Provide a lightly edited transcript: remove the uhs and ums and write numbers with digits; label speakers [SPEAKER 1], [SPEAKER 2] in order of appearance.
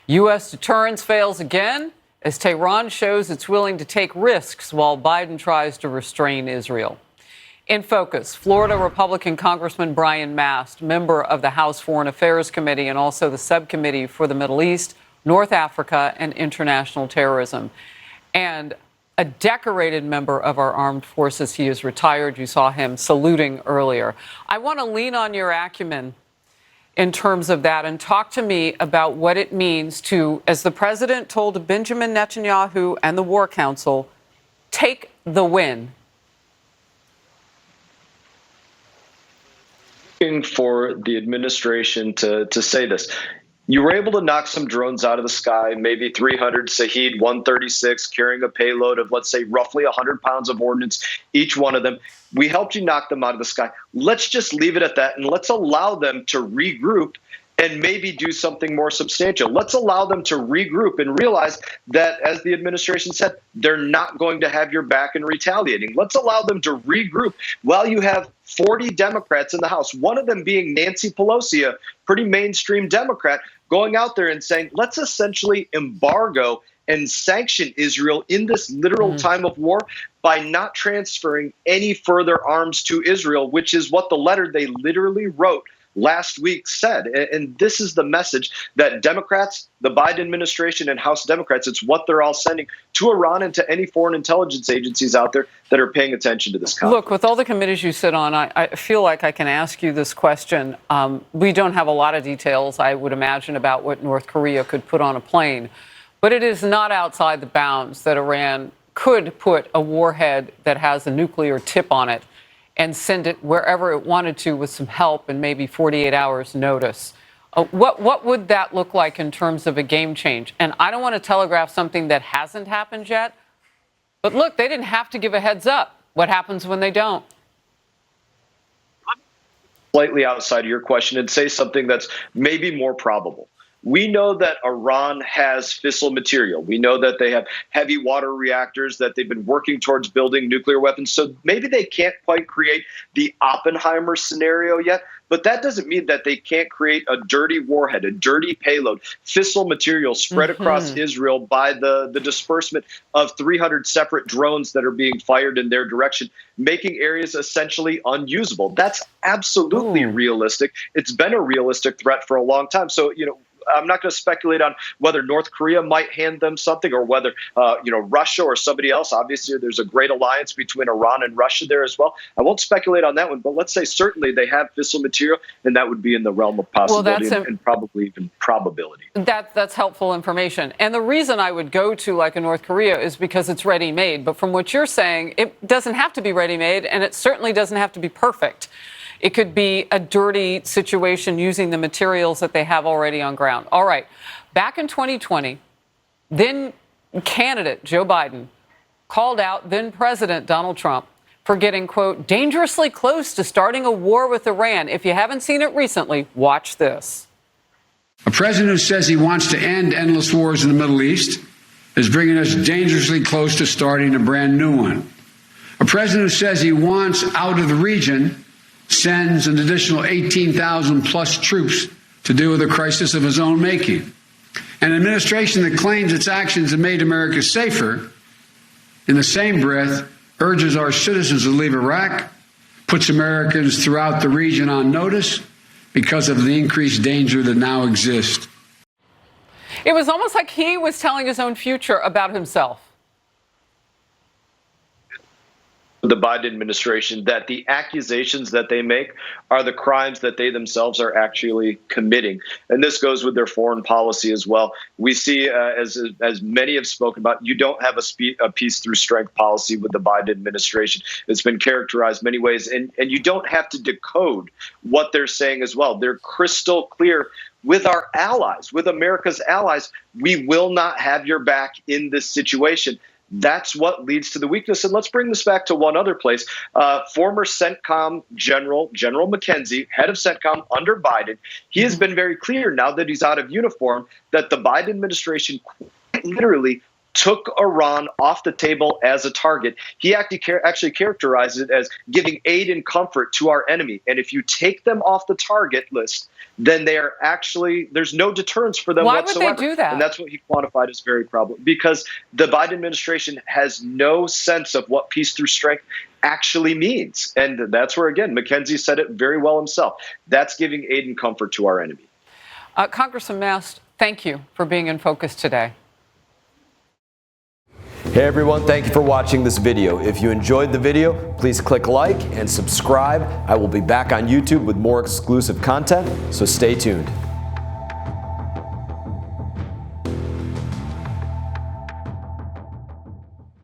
[SPEAKER 1] U.S. deterrence fails again as Tehran shows it's willing to take risks while Biden tries to restrain Israel. In focus, Florida Republican Congressman Brian Mast, member of the House Foreign Affairs Committee and also the Subcommittee for the Middle East, North Africa, and International Terrorism. And a decorated member of our armed forces. He is retired. You saw him saluting earlier. I want to lean on your acumen in terms of that and talk to me about what it means to, as the president told Benjamin Netanyahu and the War Council, take the win.
[SPEAKER 2] Looking for the administration to say this. You were able to knock some drones out of the sky, maybe 300 Shahed 136 carrying a payload of, let's say, roughly 100 pounds of ordnance, each one of them. We helped you knock them out of the sky. Let's just leave it at that, and let's allow them to regroup and maybe do something more substantial. Let's allow them to regroup and realize that, as the administration said, they're not going to have your back in retaliating. Let's allow them to regroup while you have 40 Democrats in the House, one of them being Nancy Pelosi, a pretty mainstream Democrat, going out there and saying, let's essentially embargo and sanction Israel in this literal time of war by not transferring any further arms to Israel, which is what the letter they literally wrote last week said. And this is the message that Democrats, the Biden administration, and House Democrats, it's what they're all sending to Iran and to any foreign intelligence agencies out there that are paying attention to this conflict.
[SPEAKER 1] Look, with all the committees you sit on, I feel like I can ask you this question. We don't have a lot of details, I would imagine, about what North Korea could put on a plane. But it is not outside the bounds that Iran could put a warhead that has a nuclear tip on it and send it wherever it wanted to with some help and maybe 48 hours notice. What would that look like in terms of a game change? And I don't want to telegraph something that hasn't happened yet, but look, they didn't have to give a heads up. What happens when they don't?
[SPEAKER 2] Slightly outside of your question and say something that's maybe more probable. We know that Iran has fissile material. We know that they have heavy water reactors, that they've been working towards building nuclear weapons. So maybe they can't quite create the Oppenheimer scenario yet, but that doesn't mean that they can't create a dirty warhead, a dirty payload, fissile material spread across Israel by the disbursement of 300 separate drones that are being fired in their direction, making areas essentially unusable. That's absolutely realistic. It's been a realistic threat for a long time. So, I'm not going to speculate on whether North Korea might hand them something or whether, Russia or somebody else. Obviously, there's a great alliance between Iran and Russia there as well. I won't speculate on that one, but let's say certainly they have fissile material, and that would be in the realm of possibility and probably even probability.
[SPEAKER 1] That's helpful information. And the reason I would go to like a North Korea is because it's ready-made. But from what you're saying, it doesn't have to be ready-made, and it certainly doesn't have to be perfect. It could be a dirty situation using the materials that they have already on ground. All right. Back in 2020, then candidate Joe Biden called out then President Donald Trump for getting, quote, dangerously close to starting a war with Iran. If you haven't seen it recently, watch this.
[SPEAKER 3] A president who says he wants to end endless wars in the Middle East is bringing us dangerously close to starting a brand new one. A president who says he wants out of the region sends an additional 18,000 plus troops to deal with a crisis of his own making. An administration that claims its actions have made America safer, in the same breath, urges our citizens to leave Iraq, puts Americans throughout the region on notice because of the increased danger that now exists.
[SPEAKER 1] It was almost like he was telling his own future about himself.
[SPEAKER 2] The Biden administration, that the accusations that they make are the crimes that they themselves are actually committing. And this goes with their foreign policy as well. We see, as many have spoken about, you don't have a peace through strength policy with the Biden administration. It's been characterized many ways, and you don't have to decode what they're saying as well. They're crystal clear with our allies, with America's allies. We will not have your back in this situation. That's what leads to the weakness. And let's bring this back to one other place. Former CENTCOM General McKenzie, head of CENTCOM under Biden, he has been very clear now that he's out of uniform that the Biden administration quite literally took Iran off the table as a target. He actually characterized it as giving aid and comfort to our enemy. And if you take them off the target list, then they are actually, there's no deterrence for them whatsoever.
[SPEAKER 1] Why would they do that?
[SPEAKER 2] And that's what he quantified as very problem, because the Biden administration has no sense of what peace through strength actually means. And that's where, again, McKenzie said it very well himself. That's giving aid and comfort to our enemy.
[SPEAKER 1] Congressman Mast, thank you for being in focus today.
[SPEAKER 4] Hey everyone, thank you for watching this video. If you enjoyed the video, please click like and subscribe. I will be back on YouTube with more exclusive content, so stay tuned.